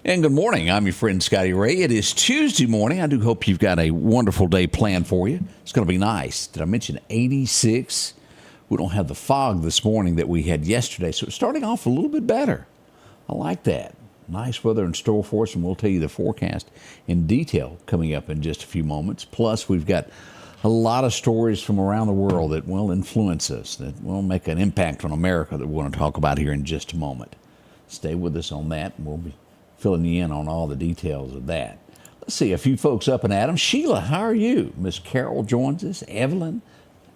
And good morning. I'm your friend Scotty Ray. It is Tuesday morning. I do hope you've got a wonderful day planned for you. It's going to be nice. Did I mention 86? We don't have the fog this morning that we had yesterday, so it's starting off a little bit better. I like that. Nice weather in store for us, and we'll tell you the forecast in detail coming up in just a few moments. Plus, we've got a lot of stories from around the world that will influence us, that will make an impact on America that we're going to talk about here in just a moment. Stay with us on that, and we'll be filling you in on all the details of that. Let's see, a few folks up and at 'em. Sheila, how are you? Miss Carol joins us. Evelyn,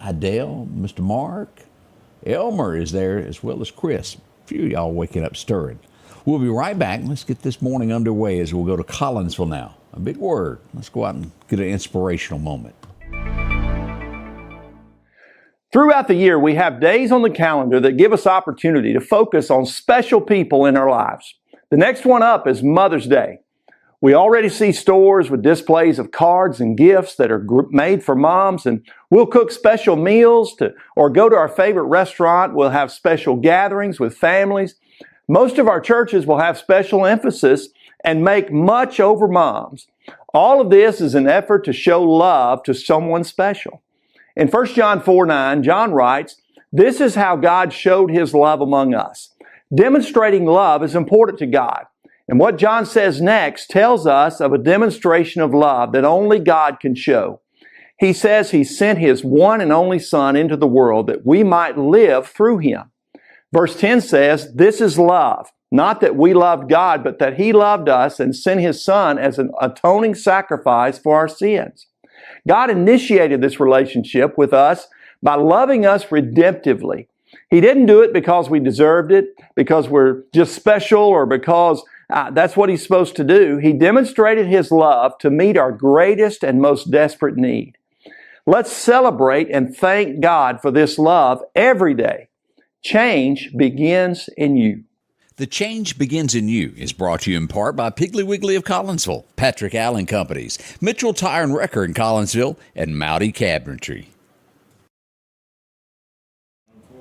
Adele, Mr. Mark, Elmer is there, as well as Chris. A few of y'all waking up stirring. We'll be right back. Let's get this morning underway as we'll go to Collinsville now. A big word. Let's go out and get an inspirational moment. Throughout the year, we have days on the calendar that give us opportunity to focus on special people in our lives. The next one up is Mother's Day. We already see stores with displays of cards and gifts that are made for moms, and we'll cook special meals or go to our favorite restaurant. We'll have special gatherings with families. Most of our churches will have special emphasis and make much over moms. All of this is an effort to show love to someone special. In 1 John 4:9, John writes, "This is how God showed His love among us." Demonstrating love is important to God. And what John says next tells us of a demonstration of love that only God can show. He says He sent His one and only Son into the world that we might live through Him. Verse 10 says, "This is love, not that we loved God, but that He loved us and sent His Son as an atoning sacrifice for our sins." God initiated this relationship with us by loving us redemptively. He didn't do it because we deserved it, because we're just special, or because that's what He's supposed to do. He demonstrated His love to meet our greatest and most desperate need. Let's celebrate and thank God for this love every day. Change begins in you. The Change Begins in You is brought to you in part by Piggly Wiggly of Collinsville, Patrick Allen Companies, Mitchell Tire and Wrecker in Collinsville, and Mowdy Cabinetry.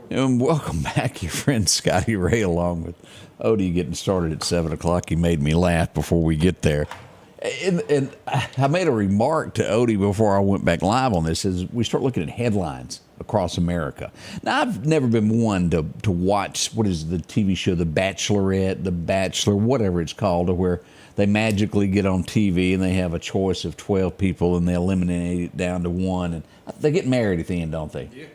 And welcome back, your friend Scotty Ray, along with Odie getting started at 7 o'clock. He made me laugh before we get there. And I made a remark to Odie before I went back live on this, as we start looking at headlines across America. Now, I've never been one to watch, what is the TV show, The Bachelorette, The Bachelor, whatever it's called, where they magically get on TV and they have a choice of 12 people and they eliminate it down to one. And they get married at the end, don't they? Yeah.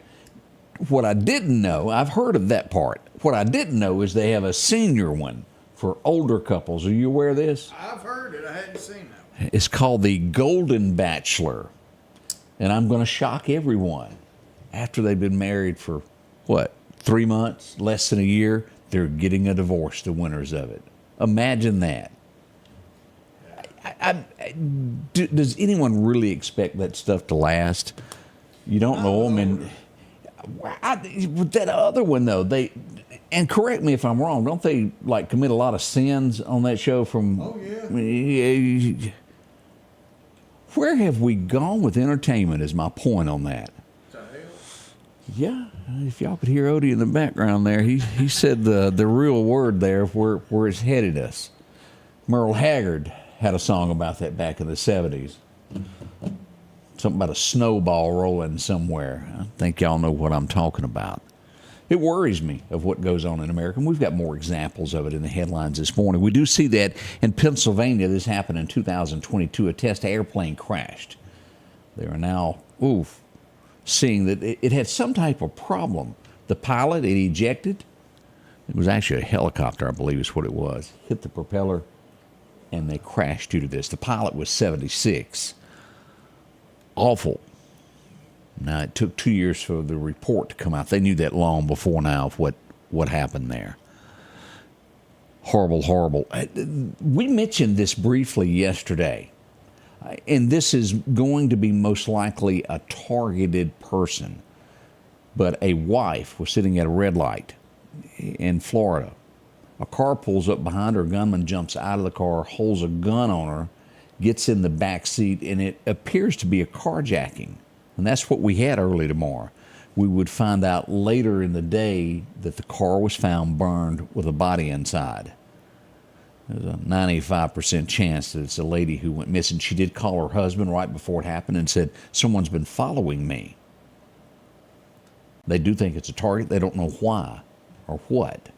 What I didn't know, I've heard of that part. What I didn't know is they have a senior one for older couples. Are you aware of this? I've heard it. I hadn't seen that one. It's called the Golden Bachelor. And I'm going to shock everyone. After they've been married for, 3 months, less than a year, they're getting a divorce, the winners of it. Imagine that. Does anyone really expect that stuff to last? You don't know. I mean, with that other one, though, and correct me if I'm wrong, don't they commit a lot of sins on that show from... Oh, yeah. Where have we gone with entertainment is my point on that. Yeah, if y'all could hear Odie in the background there, he said the real word there of where it's headed us. Merle Haggard had a song about that back in the 70s. Something about a snowball rolling somewhere. I think y'all know what I'm talking about. It worries me of what goes on in America, and we've got more examples of it in the headlines this morning. We do see that in Pennsylvania. This happened in 2022. A test airplane crashed. They are now, seeing that it had some type of problem. The pilot, it ejected. It was actually a helicopter, I believe is what it was. Hit the propeller, and they crashed due to this. The pilot was 76. Awful. Now, it took 2 years for the report to come out. They knew that long before now of what happened there. Horrible, horrible. We mentioned this briefly yesterday. And this is going to be most likely a targeted person. But a wife was sitting at a red light in Florida. A car pulls up behind her. A gunman jumps out of the car, holds a gun on her, gets in the back seat, and it appears to be a carjacking. And that's what we had early tomorrow. We would find out later in the day that the car was found burned with a body inside. There's a 95% chance that it's a lady who went missing. She did call her husband right before it happened and said, someone's been following me. They do think it's a target. They don't know why or what.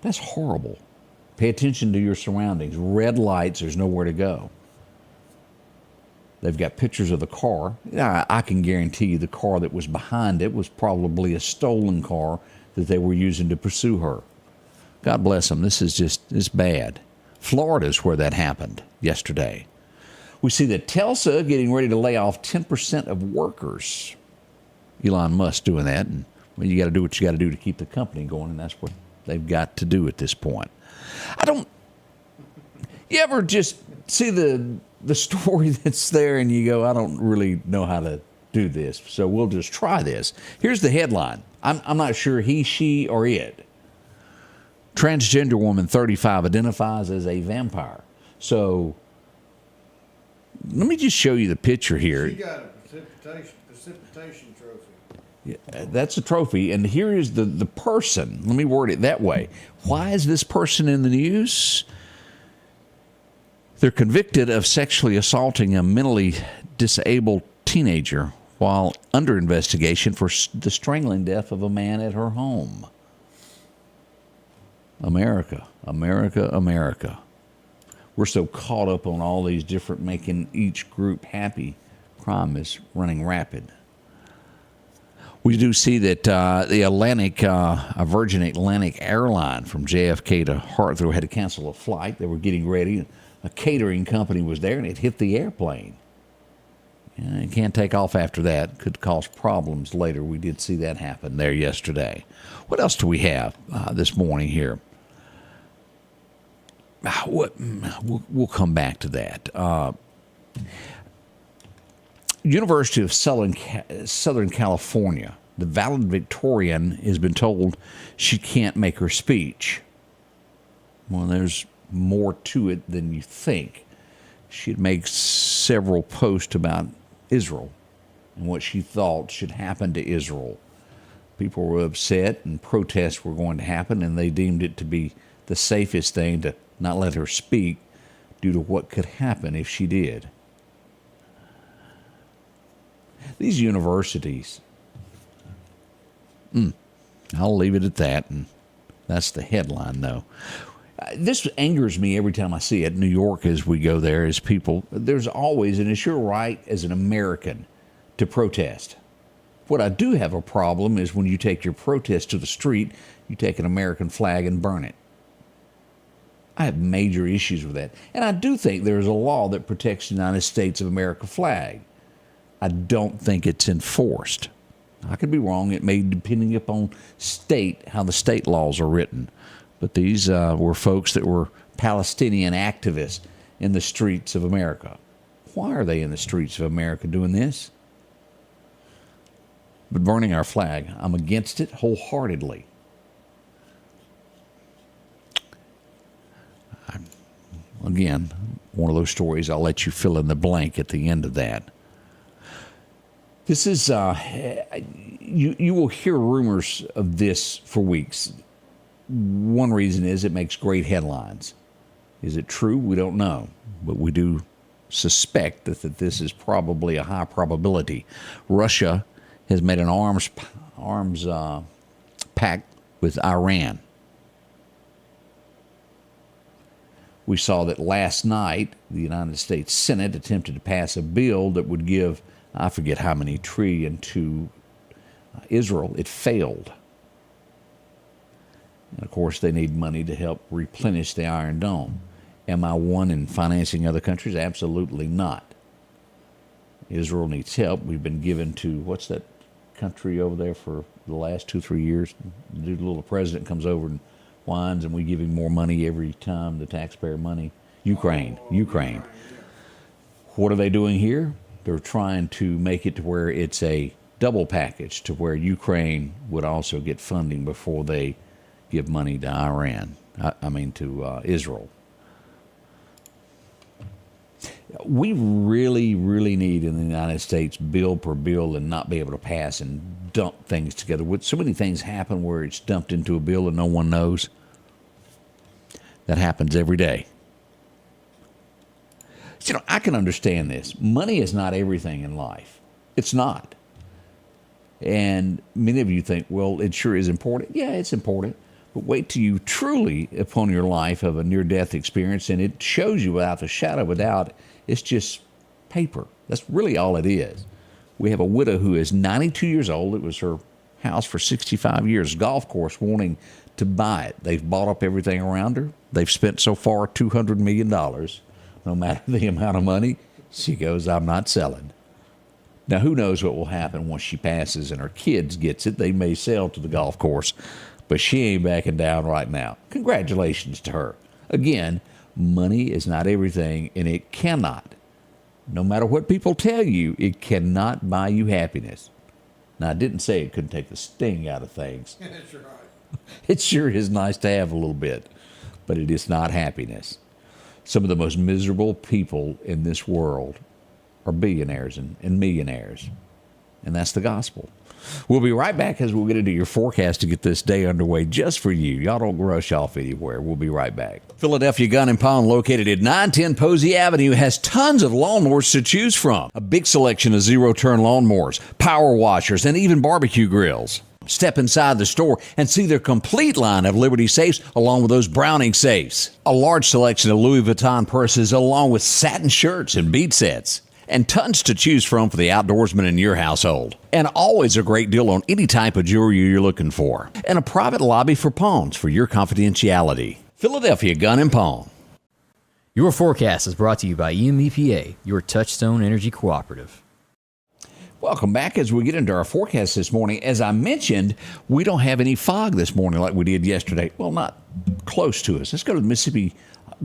That's horrible. Pay attention to your surroundings. Red lights, there's nowhere to go. They've got pictures of the car. I can guarantee you the car that was behind it was probably a stolen car that they were using to pursue her. God bless them. This is bad. Florida's where that happened yesterday. We see that Tulsa getting ready to lay off 10% of workers. Elon Musk doing that. And well, you got to do what you got to do to keep the company going, and that's what they've got to do at this point. You ever just see the story that's there and you go, I don't really know how to do this, so we'll just try this. Here's the headline. I'm not sure he, she, or it. Transgender woman 35 identifies as a vampire. So let me just show you the picture here. She got a precipitation trophy. Yeah, that's a trophy, and here is the person. Let me word it that way. Why is this person in the news? They're convicted of sexually assaulting a mentally disabled teenager while under investigation for the strangling death of a man at her home. America, America, America. We're so caught up on all these different making each group happy. Crime is running rapid. We do see that the Virgin Atlantic airline from JFK to Hartsville had to cancel a flight. They were getting ready. A catering company was there, and it hit the airplane. And it can't take off after that. Could cause problems later. We did see that happen there yesterday. What else do we have this morning here? We'll come back to that. University of Southern California, the valedictorian has been told she can't make her speech. Well, there's more to it than you think. She'd make several posts about Israel and what she thought should happen to Israel. People were upset and protests were going to happen, and they deemed it to be the safest thing to not let her speak due to what could happen if she did. These universities, I'll leave it at that, and that's the headline, though. This angers me every time I see it. New York, as we go there, as people, there's always, and it's your right as an American to protest. What I do have a problem is when you take your protest to the street, you take an American flag and burn it. I have major issues with that. And I do think there's a law that protects the United States of America flag. I don't think it's enforced. I could be wrong. It may, depending upon state, how the state laws are written. But these were folks that were Palestinian activists in the streets of America. Why are they in the streets of America doing this? But burning our flag, I'm against it wholeheartedly. Again, one of those stories, I'll let you fill in the blank at the end of that. This is, you will hear rumors of this for weeks. One reason is it makes great headlines. Is it true? We don't know. But we do suspect that this is probably a high probability. Russia has made an arms pact with Iran. We saw that last night the United States Senate attempted to pass a bill that would give, I forget how many trillion to Israel. It failed. And of course, they need money to help replenish the Iron Dome. Am I one in financing other countries? Absolutely not. Israel needs help. We've been given to, what's that country over there for the last 2-3 years? The little president comes over and whines, and we give him more money every time, the taxpayer money. Ukraine. What are they doing here? They're trying to make it to where it's a double package, to where Ukraine would also get funding before they give money to Iran. To Israel. We really, really need in the United States bill per bill and not be able to pass and dump things together. So many things happen where it's dumped into a bill and no one knows. That happens every day. You know, I can understand this. Money is not everything in life. It's not. And many of you think, well, it sure is important. Yeah, it's important. But wait till you truly, upon your life, of a near-death experience, and it shows you without a shadow of a doubt, it's just paper. That's really all it is. We have a widow who is 92 years old. It was her house for 65 years, golf course, wanting to buy it. They've bought up everything around her. They've spent so far $200 million. No matter the amount of money, she goes, I'm not selling. Now, who knows what will happen once she passes and her kids gets it. They may sell to the golf course, but she ain't backing down right now. Congratulations to her. Again, money is not everything, and it cannot, no matter what people tell you, it cannot buy you happiness. Now, I didn't say it couldn't take the sting out of things. That's right. It sure is nice to have a little bit, but it is not happiness. Some of the most miserable people in this world are billionaires and millionaires, and that's the gospel. We'll be right back as we'll get into your forecast to get this day underway just for you. Y'all don't rush off anywhere. We'll be right back. Philadelphia Gun and Pawn, located at 910 Posey Avenue, has tons of lawnmowers to choose from. A big selection of zero-turn lawnmowers, power washers, and even barbecue grills. Step inside the store and see their complete line of Liberty safes along with those Browning safes. A large selection of Louis Vuitton purses along with satin shirts and bead sets. And tons to choose from for the outdoorsman in your household. And always a great deal on any type of jewelry you're looking for. And a private lobby for pawns for your confidentiality. Philadelphia Gun and Pawn. Your forecast is brought to you by EMEPA, your Touchstone Energy Cooperative. Welcome back as we get into our forecast this morning. As I mentioned, we don't have any fog this morning like we did yesterday. Well, not close to us. Let's go to the Mississippi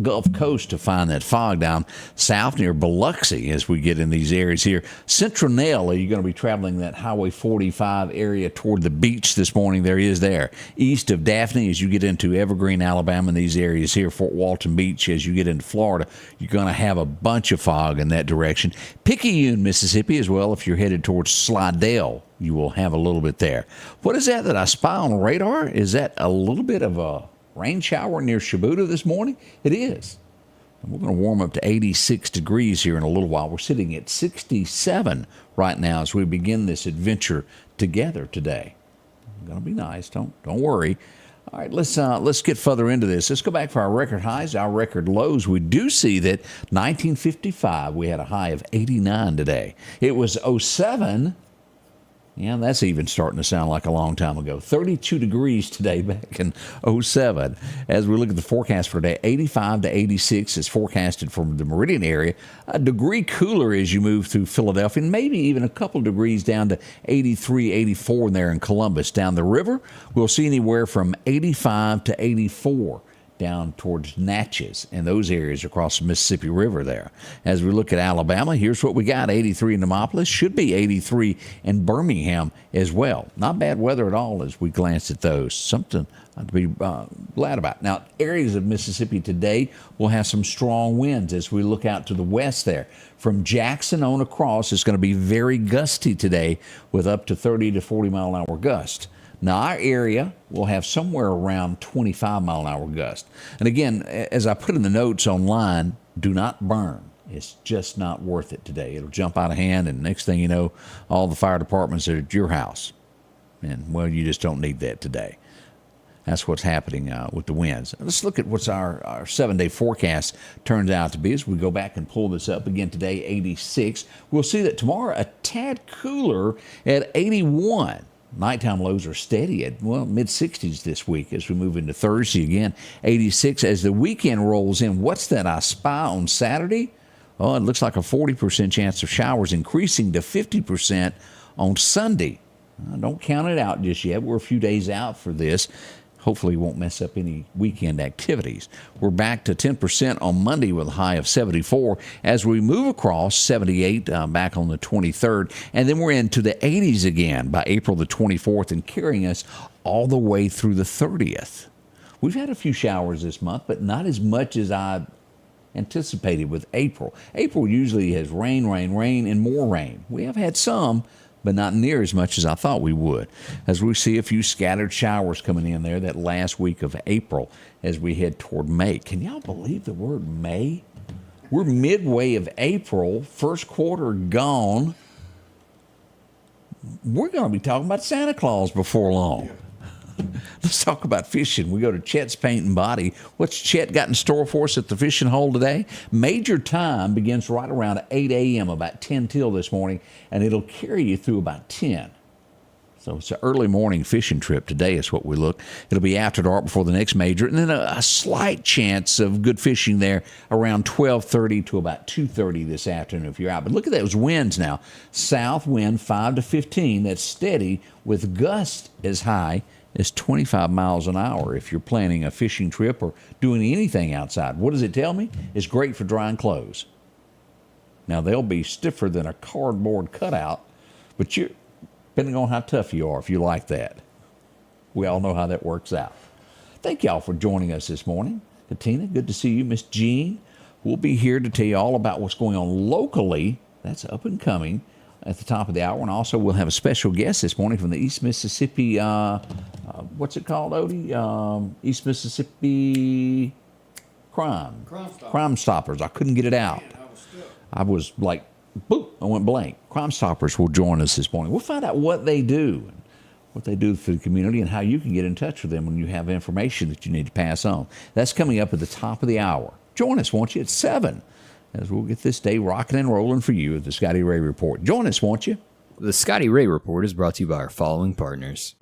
Gulf Coast to find that fog down south near Biloxi as we get in these areas here. Central Nail, you're going to be traveling that Highway 45 area toward the beach this morning. There is there. East of Daphne, as you get into Evergreen, Alabama, and these areas here, Fort Walton Beach, as you get into Florida, you're going to have a bunch of fog in that direction. Picayune, Mississippi, as well, if you're headed towards Slidell, you will have a little bit there. What is that I spy on radar? Is that a little bit of a rain shower near Shibuya this morning? It is. And we're going to warm up to 86 degrees here in a little while. We're sitting at 67 right now as we begin this adventure together today. It's going to be nice. Don't worry. All right, let's get further into this. Let's go back for our record highs, our record lows. We do see that 1955, we had a high of 89 today. It was 07. Yeah, that's even starting to sound like a long time ago. 32 degrees today back in 07. As we look at the forecast for today, 85 to 86 is forecasted from the Meridian area. A degree cooler as you move through Philadelphia, and maybe even a couple degrees down to 83, 84 there in Columbus. Down the river, we'll see anywhere from 85 to 84. Down towards Natchez and those areas across the Mississippi River there. As we look at Alabama, here's what we got. 83 in Demopolis, should be 83 in Birmingham as well. Not bad weather at all as we glance at those. Something to be glad about. Now, areas of Mississippi today will have some strong winds as we look out to the west there. From Jackson on across, it's going to be very gusty today with up to 30 to 40 mile an hour gusts. Now, our area will have somewhere around 25 mile an hour gust. And again, as I put in the notes online, do not burn. It's just not worth it today. It'll jump out of hand, and next thing you know, all the fire departments are at your house. And, well, you just don't need that today. That's what's happening with the winds. Let's look at what's our 7-day forecast turns out to be as we go back and pull this up again today, 86. We'll see that tomorrow a tad cooler at 81. Nighttime lows are steady at, mid-60s this week as we move into Thursday again, 86. As the weekend rolls in, what's that I spy on Saturday? Oh, it looks like a 40% chance of showers increasing to 50% on Sunday. Don't count it out just yet. We're a few days out for this. Hopefully it won't mess up any weekend activities. We're back to 10% on Monday with a high of 74. As we move across, 78 back on the 23rd. And then we're into the 80s again by April the 24th and carrying us all the way through the 30th. We've had a few showers this month, but not as much as I anticipated with April. April usually has rain, and more rain. We have had some, but not near as much as I thought we would. As we see a few scattered showers coming in there that last week of April as we head toward May. Can y'all believe the word May? We're midway of April, first quarter gone. We're going to be talking about Santa Claus before long. Let's talk about fishing. We go to Chet's Paint and Body. What's Chet got in store for us at the fishing hole today? Major time begins right around 8 a.m., about 10 till this morning, and it'll carry you through about 10. So it's an early morning fishing trip today is what we look. It'll be after dark before the next major, and then a slight chance of good fishing there around 12:30 to about 2:30 this afternoon if you're out. But look at those winds now. South wind 5 to 15. That's steady with gusts as high as 25 miles an hour if you're planning a fishing trip or doing anything outside. What does it tell me? It's great for drying clothes. Now, they'll be stiffer than a cardboard cutout, but depending on how tough you are, if you like that. We all know how that works out. Thank y'all for joining us this morning. Katina, good to see you. Miss Jean, we'll be here to tell you all about what's going on locally. That's up and coming at the top of the hour. And also we'll have a special guest this morning from the East Mississippi, what's it called, Odie? East Mississippi Crime Stoppers. I couldn't get it out. I was like, boop, I went blank. Crime Stoppers will join us this morning. We'll find out what they do for the community and how you can get in touch with them when you have information that you need to pass on. That's coming up at the top of the hour. Join us, won't you, at 7, as we'll get this day rocking and rolling for you at the Scotty Ray Report. Join us, won't you? The Scotty Ray Report is brought to you by our following partners.